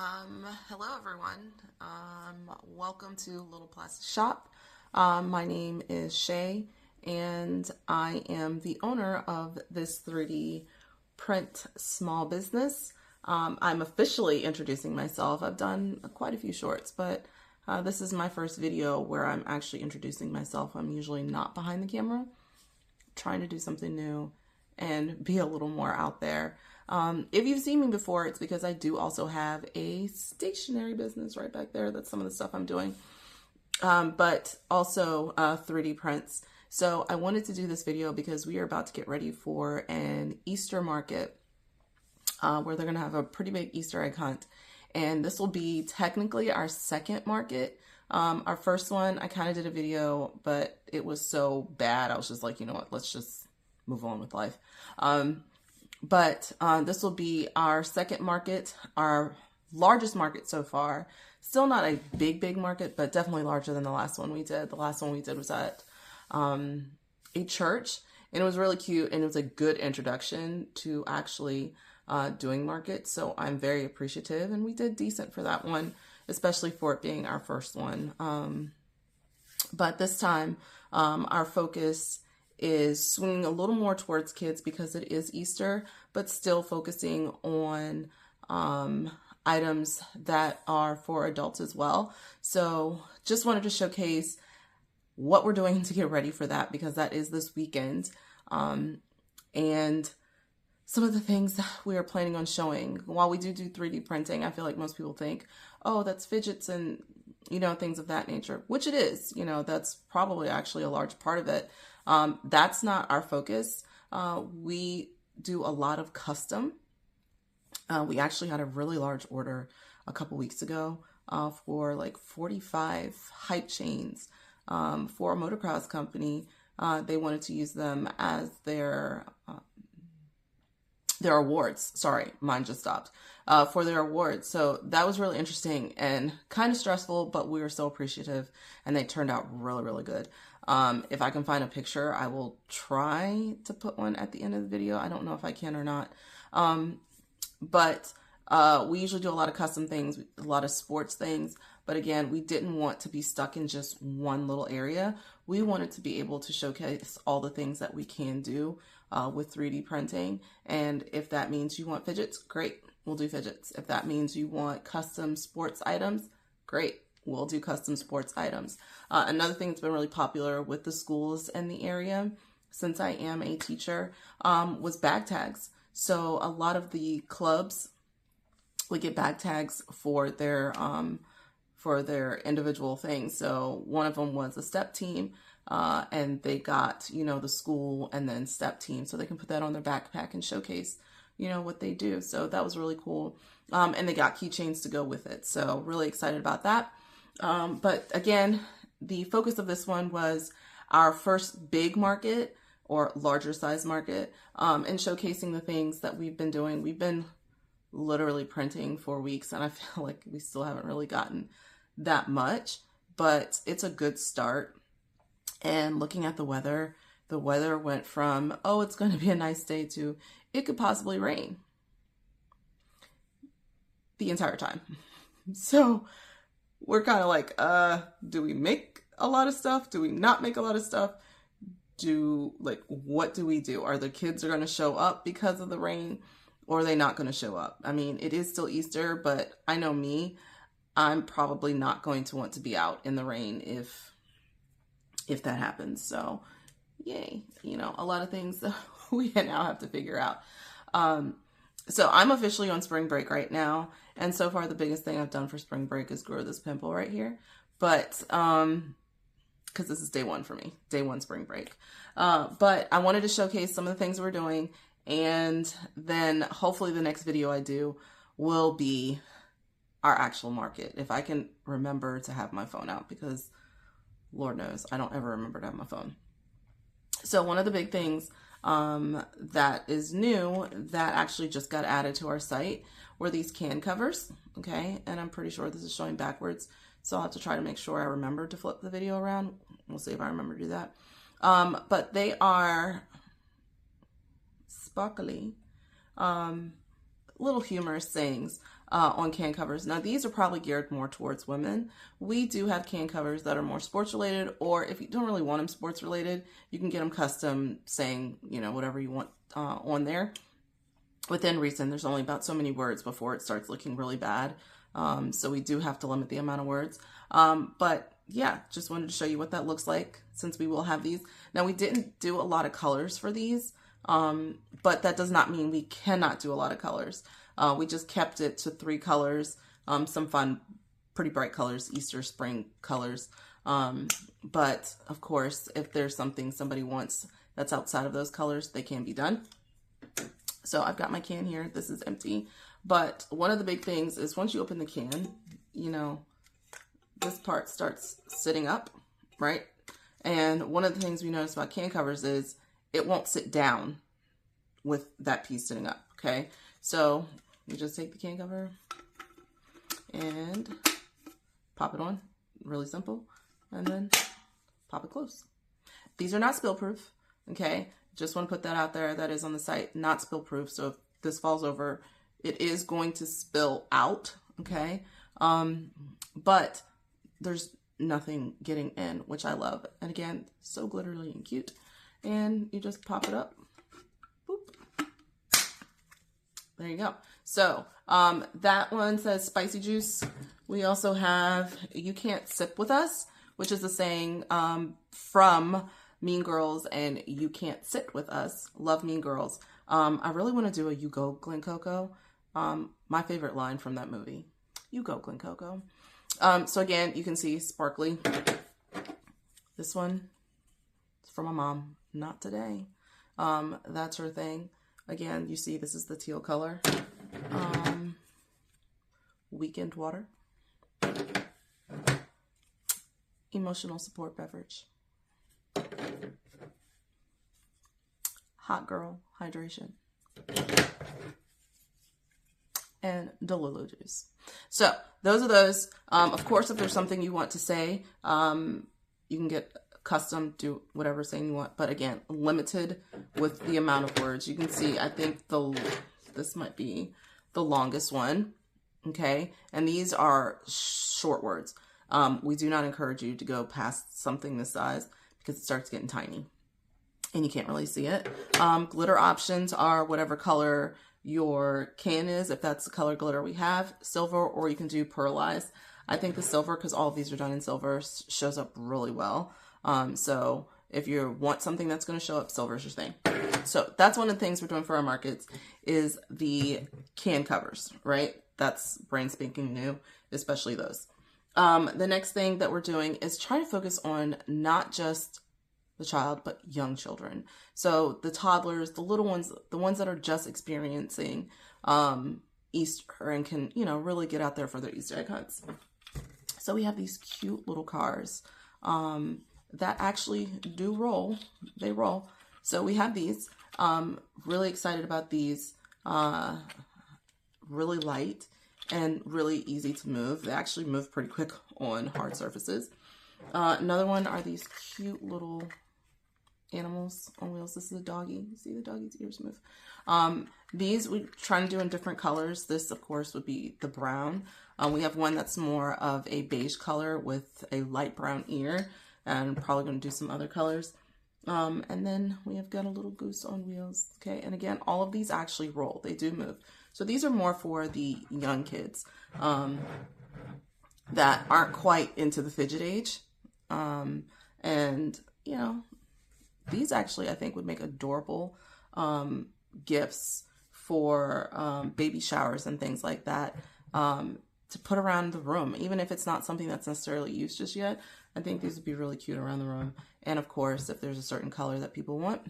Hello everyone. Welcome to Little Plastic Shop. My name is Shay and I am the owner of this 3D print small business. I'm officially introducing myself. I've done quite a few shorts, but this is my first video where I'm actually introducing myself. I'm usually not behind the camera, trying to do something new and be a little more out there. If you've seen me before, it's because I do also have a stationery business right back there. That's some of the stuff I'm doing, but also 3D prints. So I wanted to do this video because we are about to get ready for an Easter market where they're going to have a pretty big Easter egg hunt. And this will be technically our second market. Our first one, I kind of did a video, but it was so bad. I was just like, you know what, let's just move on with life. But this will be our second market, our largest market so far. Still not a big market, but definitely larger than the last one we did. The last one we did was at a church, and it was really cute, and it was a good introduction to actually doing markets. So I'm very appreciative, and we did decent for that one, especially for it being our first one. But this time, our focus is swinging a little more towards kids because it is Easter, but still focusing on items that are for adults as well. So just wanted to showcase what we're doing to get ready for that, because that is this weekend. And some of the things that we are planning on showing. While we do 3D printing, I feel like most people think, oh, that's fidgets and, things of that nature, which it is. That's probably actually a large part of it. That's not our focus. We do a lot of custom. We actually had a really large order a couple weeks ago for like 45 hype chains for a motocross company. They wanted to use them as their awards. Sorry, mine just stopped. For their awards. So that was really interesting and kind of stressful, but we were so appreciative, and they turned out really good. If I can find a picture, I will try to put one at the end of the video. I don't know if I can or not. But we usually do a lot of custom things, a lot of sports things. But again, we didn't want to be stuck in just one little area. We wanted to be able to showcase all the things that we can do with 3D printing. And if that means you want fidgets, great, we'll do fidgets. If that means you want custom sports items, great, we'll do custom sports items. Another thing that's been really popular with the schools in the area, since I am a teacher, was bag tags. So a lot of the clubs would get bag tags for their individual things. So one of them was a step team, and they got, the school and then step team, so they can put that on their backpack and showcase, what they do. So that was really cool. And they got keychains to go with it. So really excited about that. But again, the focus of this one was our first big market or larger size market, and showcasing the things that we've been doing. We've been literally printing for weeks, and I feel like we still haven't really gotten that much, but it's a good start. And looking at the weather went from, oh, it's going to be a nice day, to it could possibly rain the entire time. So we're kind of like, do we make a lot of stuff? Do we not make a lot of stuff? What do we do? Are the kids going to show up because of the rain, or are they not going to show up? I mean, it is still Easter, but I know me, I'm probably not going to want to be out in the rain if that happens. So yay, a lot of things that we now have to figure out. So I'm officially on spring break right now. And so far the biggest thing I've done for spring break is grow this pimple right here. But, cause this is day one for me, day one spring break. But I wanted to showcase some of the things we're doing. And then hopefully the next video I do will be our actual market. If I can remember to have my phone out, because Lord knows I don't ever remember to have my phone. So one of the big things that is new that actually just got added to our site were these can covers. Okay. And I'm pretty sure this is showing backwards, so I'll have to try to make sure I remember to flip the video around. We'll see if I remember to do that. But they are sparkly, little humorous sayings on can covers. Now, these are probably geared more towards women. We do have can covers that are more sports related, or if you don't really want them sports related, you can get them custom saying, you know, whatever you want on there. Within reason, there's only about so many words before it starts looking really bad. So we do have to limit the amount of words. But yeah, just wanted to show you what that looks like since we will have these. Now, we didn't do a lot of colors for these, but that does not mean we cannot do a lot of colors. We just kept it to 3 colors, some fun, pretty bright colors, Easter, spring colors. But of course, if there's something somebody wants that's outside of those colors, they can be done. So I've got my can here. This is empty. But one of the big things is once you open the can, you know, this part starts sitting up, right? And one of the things we notice about can covers is it won't sit down with that piece sitting up, okay? So you just take the can cover and pop it on, really simple, and then pop it close. These are not spill proof, okay? Just want to put that out there. That is on the site, not spill proof. So if this falls over, it is going to spill out, okay? But there's nothing getting in, which I love. And again, so glittery and cute. And you just pop it up. Boop. There you go. So that one says spicy juice. We also have You Can't Sip With Us, which is a saying from Mean Girls and You Can't Sit With Us. Love Mean Girls. I really want to do a You Go Glen Coco. My favorite line from that movie. You go Glen Coco. So again, you can see sparkly. This one is from my mom. Not today. That's her thing. Again, you see this is the teal color. Weekend water. Emotional support beverage. Hot girl hydration. And Delulu juice. So those are those. Of course, if there's something you want to say, you can get custom, do whatever saying you want. But again, limited with the amount of words. You can see, I think this might be the longest one. Okay. And these are short words. We do not encourage you to go past something this size because it starts getting tiny and you can't really see it. Glitter options are whatever color your can is, if that's the color glitter we have, silver, or you can do pearlized. I think the silver, because all of these are done in silver, shows up really well. So if you want something that's going to show up, silver is your thing. So that's one of the things we're doing for our markets is the can covers, right? That's brand spanking new, especially those. The next thing that we're doing is trying to focus on not just the child, but young children. So the toddlers, the little ones, the ones that are just experiencing Easter and can, you know, really get out there for their Easter egg hunts. So we have these cute little cars that actually do roll. They roll. So we have these. Really excited about these. Really light and really easy to move. They actually move pretty quick on hard surfaces. Another one are these cute little animals on wheels. This is a doggy. You see the doggy's ears move. These we try to do in different colors. This, of course, would be the brown. We have one that's more of a beige color with a light brown ear, and probably going to do some other colors. And then we have got a little goose on wheels. Okay, and again, all of these actually roll. They do move. So these are more for the young kids that aren't quite into the fidget age. And, you know, these actually, I think, would make adorable gifts for baby showers and things like that to put around the room. Even if it's not something that's necessarily used just yet, I think these would be really cute around the room. And of course, if there's a certain color that people want,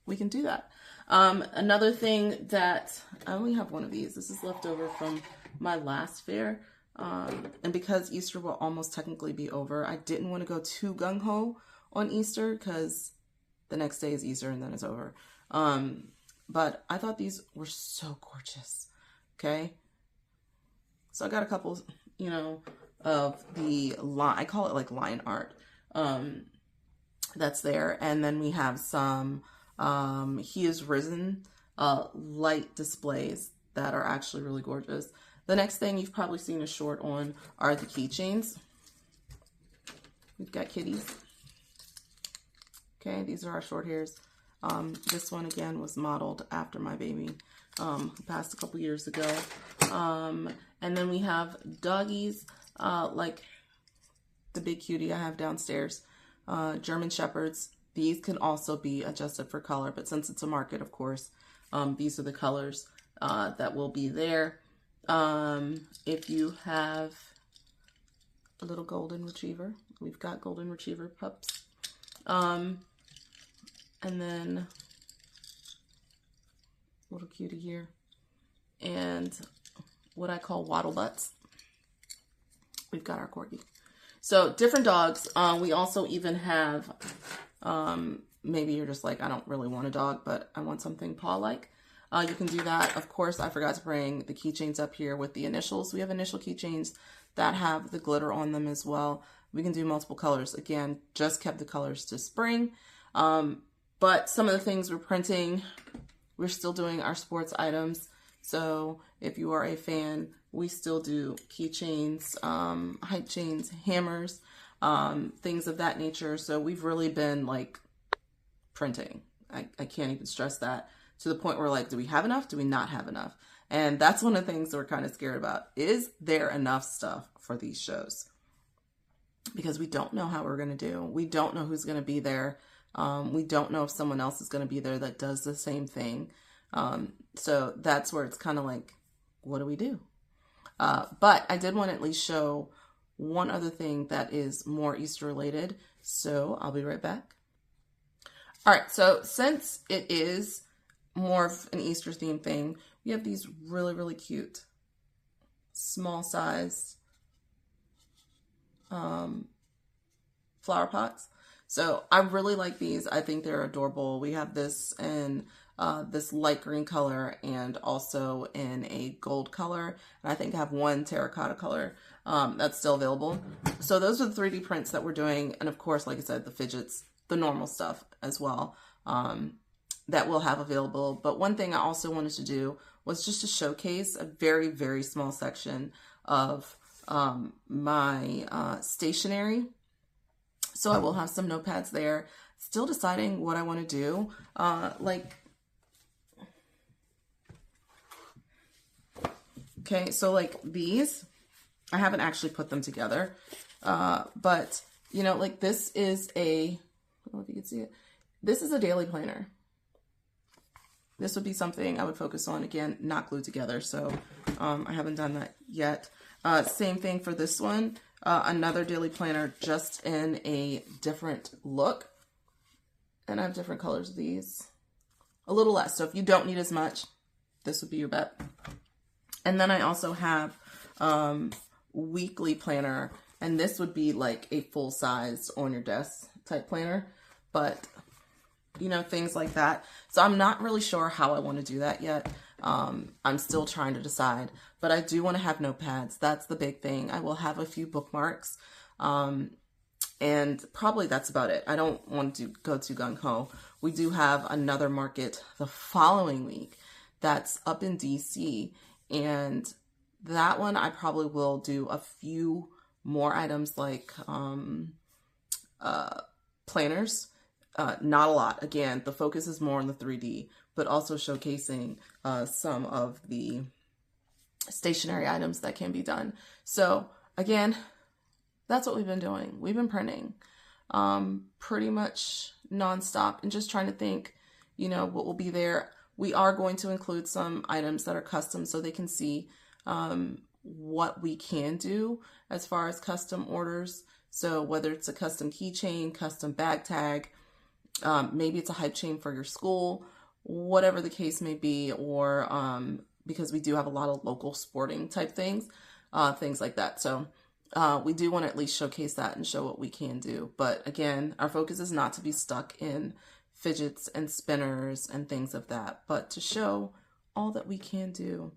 we can do that. Another thing that I only have one of these. This is left over from my last fair. And because Easter will almost technically be over, I didn't want to go too gung-ho on Easter because the next day is Easter and then it's over. But I thought these were so gorgeous. Okay. So I got a couple, you know, of the line, I call it like line art, that's there. And then we have some, He Is Risen, light displays that are actually really gorgeous. The next thing you've probably seen a short on are the keychains. We've got kitties. Okay, these are our short hairs. This one again was modeled after my baby, who passed a couple years ago. And then we have doggies, like the big cutie I have downstairs, German Shepherds. These can also be adjusted for color, but since it's a market, of course, these are the colors that will be there. If you have a little golden retriever, we've got golden retriever pups. And then little cutie here, and what I call waddle butts. We've got our corgi. So different dogs. We also even have, maybe you're just like, I don't really want a dog, but I want something paw-like. You can do that. Of course, I forgot to bring the keychains up here with the initials. We have initial keychains that have the glitter on them as well. We can do multiple colors. Again, just kept the colors to spring. But some of the things we're printing, we're still doing our sports items. So if you are a fan, we still do keychains, hype chains, hammers, things of that nature. So we've really been like printing. I can't even stress that, to the point where like, do we have enough? Do we not have enough? And that's one of the things that we're kind of scared about. Is there enough stuff for these shows? Because we don't know how we're going to do. We don't know who's going to be there. We don't know if someone else is going to be there that does the same thing. So that's where it's kind of like, what do we do? But I did want to at least show one other thing that is more Easter related. So I'll be right back. All right. So since it is more of an Easter theme thing, we have these really, really cute, small size, flower pots. So I really like these. I think they're adorable. We have this in this light green color and also in a gold color. And I think I have one terracotta color that's still available. So those are the 3D prints that we're doing. And of course, like I said, the fidgets, the normal stuff as well, that we'll have available. But one thing I also wanted to do was just to showcase a very, very small section of my stationery. So I will have some notepads there. Still deciding what I want to do. Okay, so like these, I haven't actually put them together. But, you know, like this is a, I don't know if you can see it. This is a daily planner. This would be something I would focus on. Again, not glued together. So I haven't done that yet. Same thing for this one. Another daily planner, just in a different look. And I have different colors of these. A little less. So if you don't need as much, this would be your bet. And then I also have weekly planner. And this would be like a full size on your desk type planner. But, you know, things like that. So I'm not really sure how I want to do that yet. I'm still trying to decide, but I do want to have notepads. That's the big thing. I will have a few bookmarks, and probably that's about it. I don't want to go too gung-ho. We do have another market the following week that's up in DC, and that one I probably will do a few more items like planners. Not a lot. Again, the focus is more on the 3D, but also showcasing some of the stationary items that can be done. So again, that's what we've been doing. We've been printing pretty much nonstop and just trying to think, you know, what will be there. We are going to include some items that are custom so they can see what we can do as far as custom orders. So whether it's a custom keychain, custom bag tag, maybe it's a hype chain for your school, whatever the case may be, or because we do have a lot of local sporting type things, things like that. So we do want to at least showcase that and show what we can do. But again, our focus is not to be stuck in fidgets and spinners and things of that, but to show all that we can do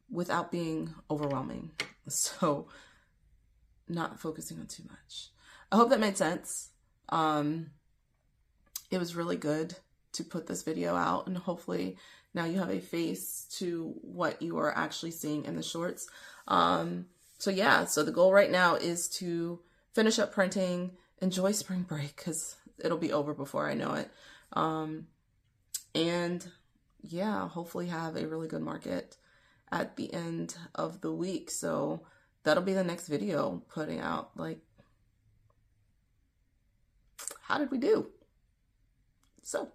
without being overwhelming. So not focusing on too much. I hope that made sense. It was really good to put this video out, and hopefully now you have a face to what you are actually seeing in the shorts. So yeah, so the goal right now is to finish up printing, enjoy spring break because it'll be over before I know it. And yeah, hopefully have a really good market at the end of the week. So that'll be the next video putting out, like, how did we do? So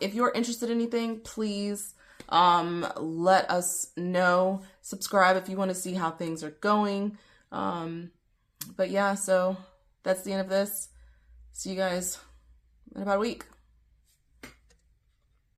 if you're interested in anything, please let us know. Subscribe if you want to see how things are going. But yeah, so that's the end of this. See you guys in about a week.